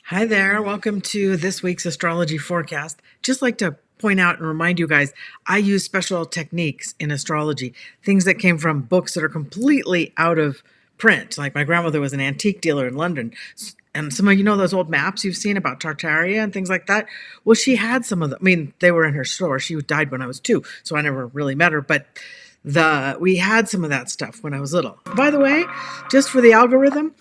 Hi there. Welcome to this week's astrology forecast. Just like to point out and remind you guys, I use special techniques in astrology, things that came from books that are completely out of print. Like my grandmother was an antique dealer in London. And some of you know those old maps you've seen about Tartaria and things like that. Well, she had some of them. I mean, they were in her store. She died when I was 2, so I never really met her. But we had some of that stuff when I was little. By the way, just for the algorithm,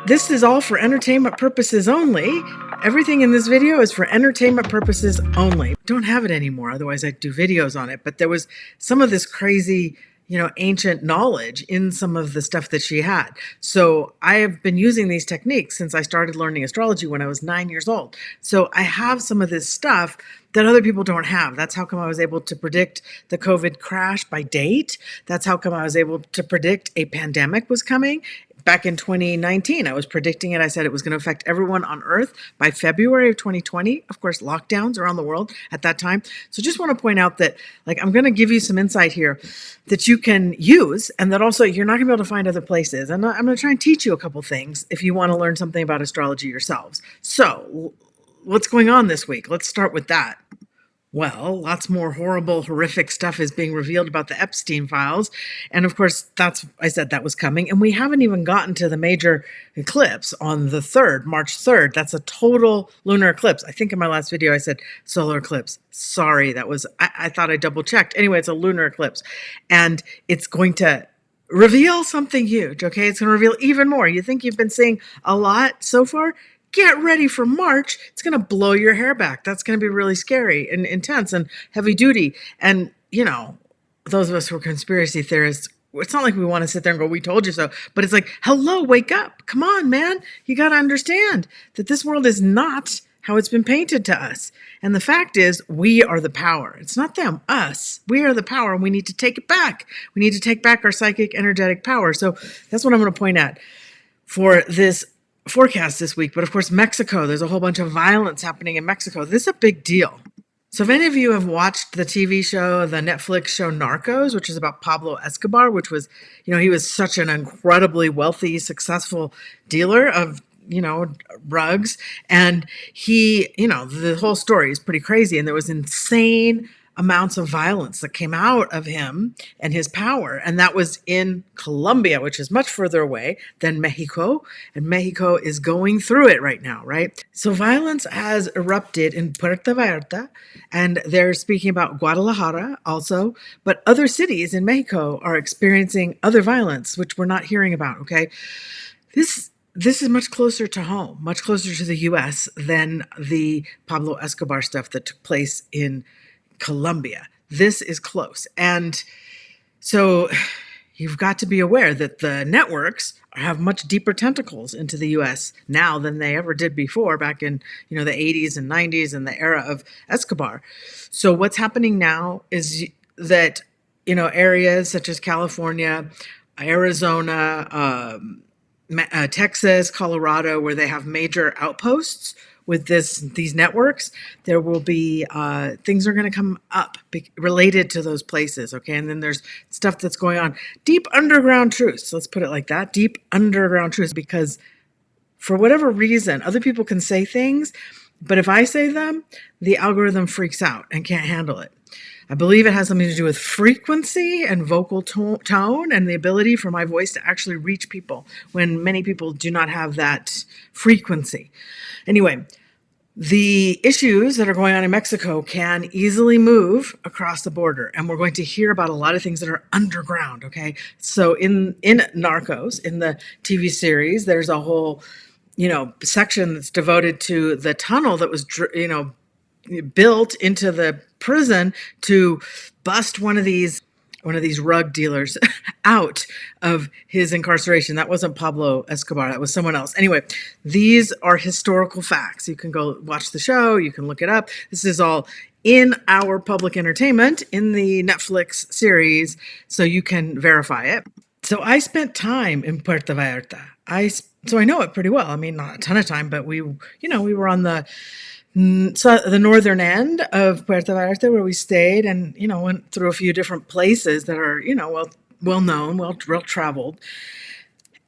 this is all for entertainment purposes only. Everything in this video is for entertainment purposes only. Don't have it anymore, otherwise I'd do videos on it. But there was some of this crazy, ancient knowledge in some of the stuff that she had. So I have been using these techniques since I started learning astrology when I was 9 years old. So I have some of this stuff that other people don't have. That's how come I was able to predict the COVID crash by date. That's how come I was able to predict a pandemic was coming. Back in 2019, I was predicting it. I said it was going to affect everyone on Earth by February of 2020. Of course, lockdowns around the world at that time. So just want to point out that, I'm going to give you some insight here that you can use, and that also you're not going to be able to find other places. And I'm going to try and teach you a couple things if you want to learn something about astrology yourselves. So what's going on this week? Let's start with that. Well, lots more horrible, horrific stuff is being revealed about the Epstein files. And of course, I said that was coming. And we haven't even gotten to the major eclipse on the 3rd, March 3rd. That's a total lunar eclipse. I think in my last video I said solar eclipse. Sorry, I thought I double checked. Anyway, it's a lunar eclipse. And it's going to reveal something huge, okay? It's going to reveal even more. You think you've been seeing a lot so far? Get ready for March. It's going to blow your hair back. That's going to be really scary and intense and heavy duty. And, those of us who are conspiracy theorists, it's not like we want to sit there and go, we told you so. But it's like, hello, wake up. Come on, man. You got to understand that this world is not how it's been painted to us. And the fact is, we are the power. It's not them, us. We are the power, and we need to take it back. We need to take back our psychic, energetic power. So that's what I'm going to point at for this forecast this week. But of course, Mexico, there's a whole bunch of violence happening in Mexico. This is a big deal. So if any of you have watched the TV show, the Netflix show Narcos, which is about Pablo Escobar, which was, he was such an incredibly wealthy, successful dealer of drugs. And he, the whole story is pretty crazy. And there was insane amounts of violence that came out of him and his power. And that was in Colombia, which is much further away than Mexico. And Mexico is going through it right now, right? So violence has erupted in Puerto Vallarta, and they're speaking about Guadalajara also, but other cities in Mexico are experiencing other violence, which we're not hearing about, okay? This is much closer to home, much closer to the U.S. than the Pablo Escobar stuff that took place in Colombia. This is close. And so you've got to be aware that the networks have much deeper tentacles into the U.S. now than they ever did before, back in, the 80s and 90s and the era of Escobar. So what's happening now is that, areas such as California, Arizona, Texas, Colorado, where they have major outposts with these networks, there will be things are going to come up related to those places, okay? And then there's stuff that's going on. Deep underground truths, let's put it like that, deep underground truths, because for whatever reason, other people can say things, but if I say them, the algorithm freaks out and can't handle it. I believe it has something to do with frequency and vocal tone and the ability for my voice to actually reach people when many people do not have that frequency. Anyway, the issues that are going on in Mexico can easily move across the border, and we're going to hear about a lot of things that are underground, okay? So in Narcos, in the TV series, there's a whole, section that's devoted to the tunnel that was, built into the prison to bust one of these rug dealers out of his incarceration. That wasn't Pablo Escobar. That was someone else. Anyway, these are historical facts. You can go watch the show. You can look it up. This is all in our public entertainment in the Netflix series, so you can verify it. So I spent time in Puerto Vallarta. So I know it pretty well. I mean, not a ton of time, but we were on the northern end of Puerto Vallarta where we stayed, and went through a few different places that are well known, well traveled.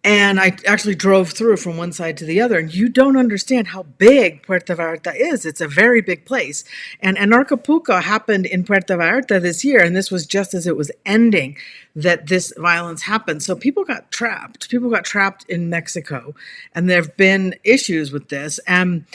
And I actually drove through from one side to the other, and you don't understand how big Puerto Vallarta is. It's a very big place. And Anarchapulco happened in Puerto Vallarta this year, and this was just as it was ending that this violence happened. So people got trapped. People got trapped in Mexico, and there have been issues with this. And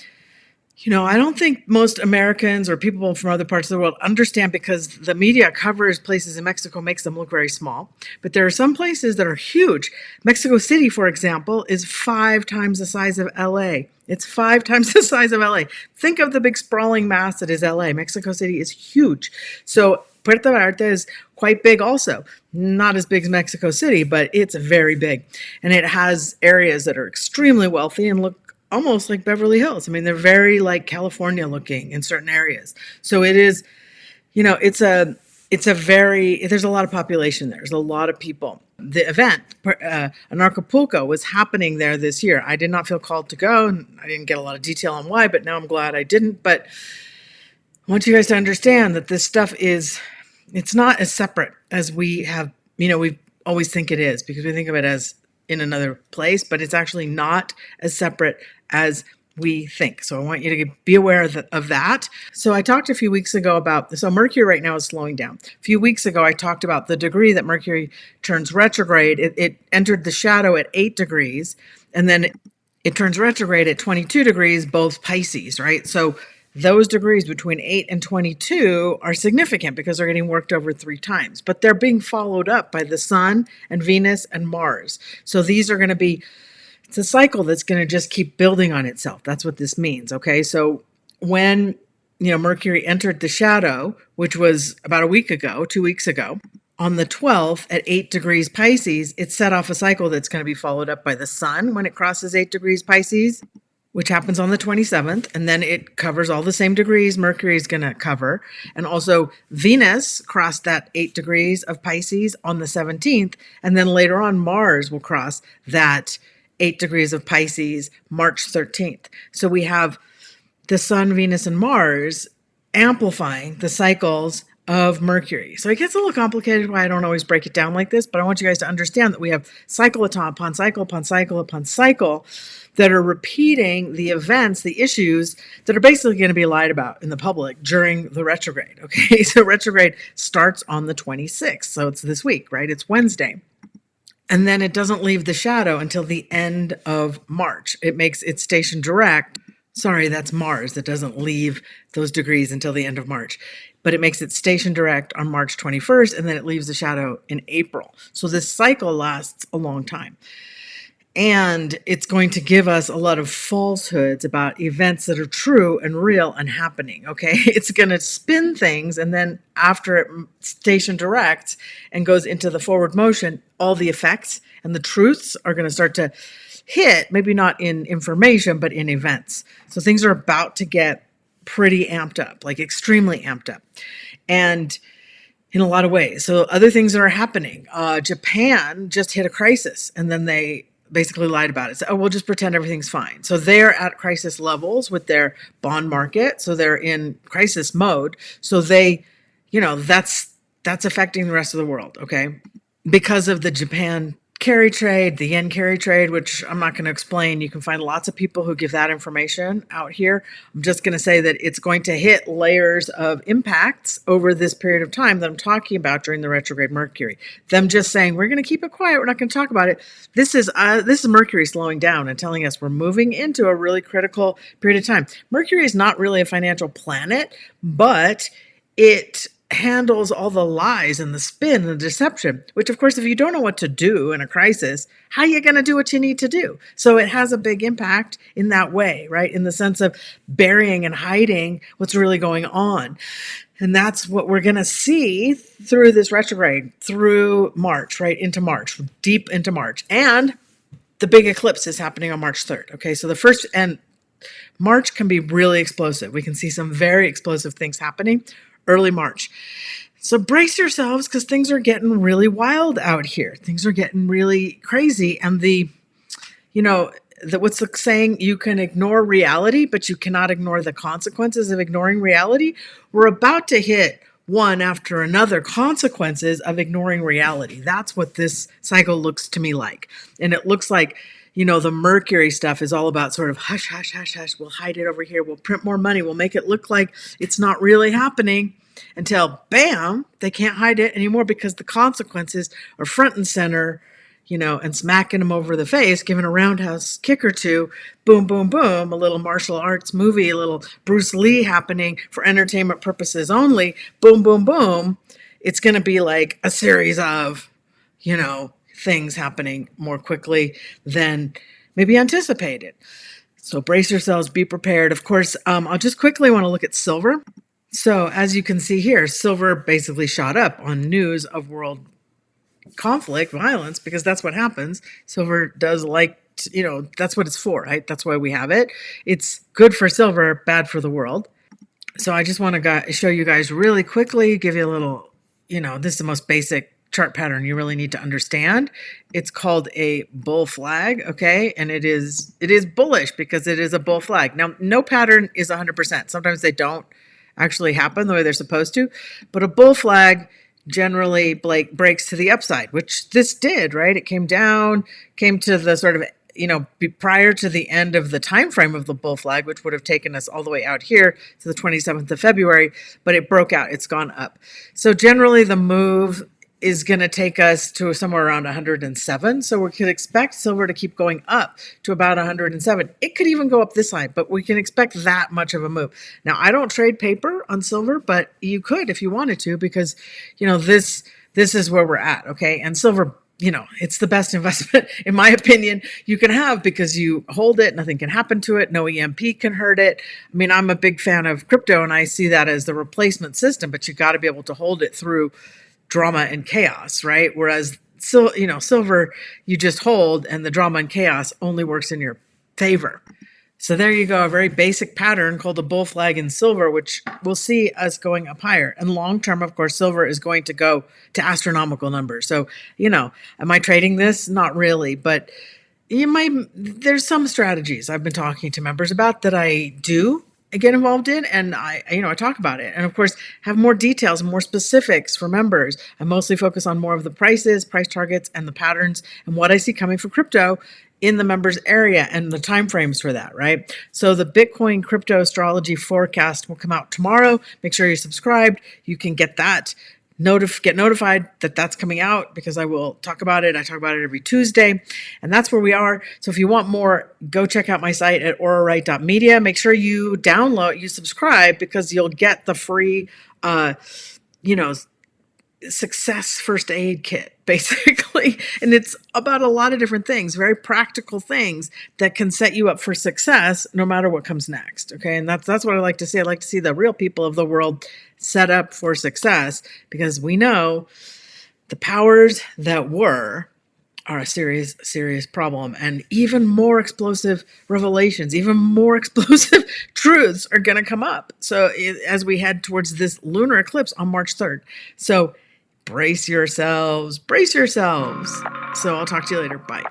I don't think most Americans or people from other parts of the world understand, because the media covers places in Mexico, makes them look very small. But there are some places that are huge. Mexico City, for example, is 5 times the size of LA. It's 5 times the size of LA. Think of the big sprawling mass that is LA. Mexico City is huge. So Puerto Vallarta is quite big also. Not as big as Mexico City, but it's very big. And it has areas that are extremely wealthy and look almost like Beverly Hills. I mean, they're very like California looking in certain areas. So it is, it's a very, there's a lot of population there. There's a lot of people. The event, Anarchapulco, was happening there this year. I did not feel called to go, and I didn't get a lot of detail on why, but now I'm glad I didn't. But I want you guys to understand that this stuff it's not as separate as we have, we always think it is, because we think of it as in another place, but it's actually not as separate as we think. So I want you to be aware of that. So I talked a few weeks ago so Mercury right now is slowing down. A few weeks ago, I talked about the degree that Mercury turns retrograde. It entered the shadow at 8 degrees, and then it turns retrograde at 22 degrees, both Pisces, right? So those degrees between 8 and 22 are significant because they're getting worked over 3 times, but they're being followed up by the Sun and Venus and Mars. So these are going to be, it's a cycle that's going to just keep building on itself. That's what this means, okay? So when, Mercury entered the shadow, which was about a week ago, 2 weeks ago, on the 12th at 8 degrees Pisces, it set off a cycle that's going to be followed up by the Sun when it crosses 8 degrees Pisces, which happens on the 27th, and then it covers all the same degrees Mercury is going to cover. And also Venus crossed that 8 degrees of Pisces on the 17th, and then later on Mars will cross that 8 degrees of Pisces March 13th. So we have the Sun, Venus, and Mars amplifying the cycles of Mercury. So it gets a little complicated, why I don't always break it down like this, but I want you guys to understand that we have cycle upon cycle upon cycle upon cycle that are repeating the events, the issues that are basically going to be lied about in the public during the retrograde. Okay, so retrograde starts on the 26th. So it's this week, right? It's Wednesday. And then it doesn't leave the shadow until the end of March. It makes its station direct. Sorry, that's Mars that doesn't leave those degrees until the end of March. But it makes its station direct on March 21st, and then it leaves the shadow in April. So this cycle lasts a long time. And it's going to give us a lot of falsehoods about events that are true and real and happening, okay? It's going to spin things, and then after it station directs and goes into the forward motion, all the effects and the truths are going to start to hit, maybe not in information, but in events. So things are about to get pretty amped up, like extremely amped up. And in a lot of ways. So other things that are happening. Japan just hit a crisis, and then they basically lied about it. So, we'll just pretend everything's fine. So they're at crisis levels with their bond market. So they're in crisis mode. So they, that's affecting the rest of the world, okay? Because of the Japan carry trade, the yen carry trade, which I'm not going to explain. You can find lots of people who give that information out here. I'm just going to say that it's going to hit layers of impacts over this period of time that I'm talking about during the retrograde Mercury. Them just saying, we're going to keep it quiet, we're not going to talk about it. This is Mercury slowing down and telling us we're moving into a really critical period of time. Mercury is not really a financial planet, but it handles all the lies and the spin and the deception, which of course, if you don't know what to do in a crisis, how are you going to do what you need to do? So it has a big impact in that way, right? In the sense of burying and hiding what's really going on. And that's what we're going to see through this retrograde, through March, right? Into March, deep into March. And the big eclipse is happening on March 3rd. Okay. So March can be really explosive. We can see some very explosive things happening early March. So brace yourselves, because things are getting really wild out here. Things are getting really crazy. And what's the saying? You can ignore reality, but you cannot ignore the consequences of ignoring reality. We're about to hit one after another consequences of ignoring reality. That's what this cycle looks to me like. And it looks like, the Mercury stuff is all about sort of hush, hush, hush, hush. We'll hide it over here. We'll print more money. We'll make it look like it's not really happening until, bam, they can't hide it anymore because the consequences are front and center, and smacking them over the face, giving a roundhouse kick or two, boom, boom, boom, a little martial arts movie, a little Bruce Lee happening for entertainment purposes only, boom, boom, boom. It's going to be like a series of, things happening more quickly than maybe anticipated. So brace yourselves, be prepared. Of course, I'll just quickly want to look at silver. So as you can see here, silver basically shot up on news of world conflict, violence, because that's what happens. Silver does that's what it's for, right? That's why we have it. It's good for silver, bad for the world. So I just want to show you guys really quickly, give you a little, this is the most basic chart pattern you really need to understand. It's called a bull flag, okay? And it is bullish because it is a bull flag. Now, no pattern is 100%. Sometimes they don't actually happen the way they're supposed to, but a bull flag generally breaks to the upside, which this did, right? It came down, came to the sort of, prior to the end of the time frame of the bull flag, which would have taken us all the way out here to the 27th of February, but it broke out. It's gone up. So generally the move is going to take us to somewhere around 107. So we could expect silver to keep going up to about 107. It could even go up this high, but we can expect that much of a move. Now, I don't trade paper on silver, but you could if you wanted to, because, this is where we're at, okay? And silver, it's the best investment, in my opinion, you can have, because you hold it, nothing can happen to it, no EMP can hurt it. I mean, I'm a big fan of crypto, and I see that as the replacement system, but you got to be able to hold it through drama and chaos, right? Whereas, silver, you just hold, and the drama and chaos only works in your favor. So there you go, a very basic pattern called the bull flag in silver, which we'll see us going up higher. And long term, of course, silver is going to go to astronomical numbers. So, am I trading this? Not really, but there's some strategies I've been talking to members about that I do get involved in, and I talk about it, and of course have more details, more specifics for members. I mostly focus on more of the prices, price targets, and the patterns, and what I see coming for crypto in the members area and the time frames for that, right? So the Bitcoin crypto astrology forecast will come out tomorrow. Make sure you're subscribed. You can get that. Get notified that that's coming out, because I will talk about it. I talk about it every Tuesday, and that's where we are. So if you want more, go check out my site at auraright.media. Make sure you subscribe, because you'll get the free, success first aid kit, basically. And it's about a lot of different things, very practical things that can set you up for success no matter what comes next. Okay. And that's what I like to see. I like to see the real people of the world set up for success, because we know the powers that were are a serious, serious problem. And even more explosive revelations, even more explosive truths are going to come up. So as we head towards this lunar eclipse on March 3rd. So brace yourselves. So I'll talk to you later. Bye.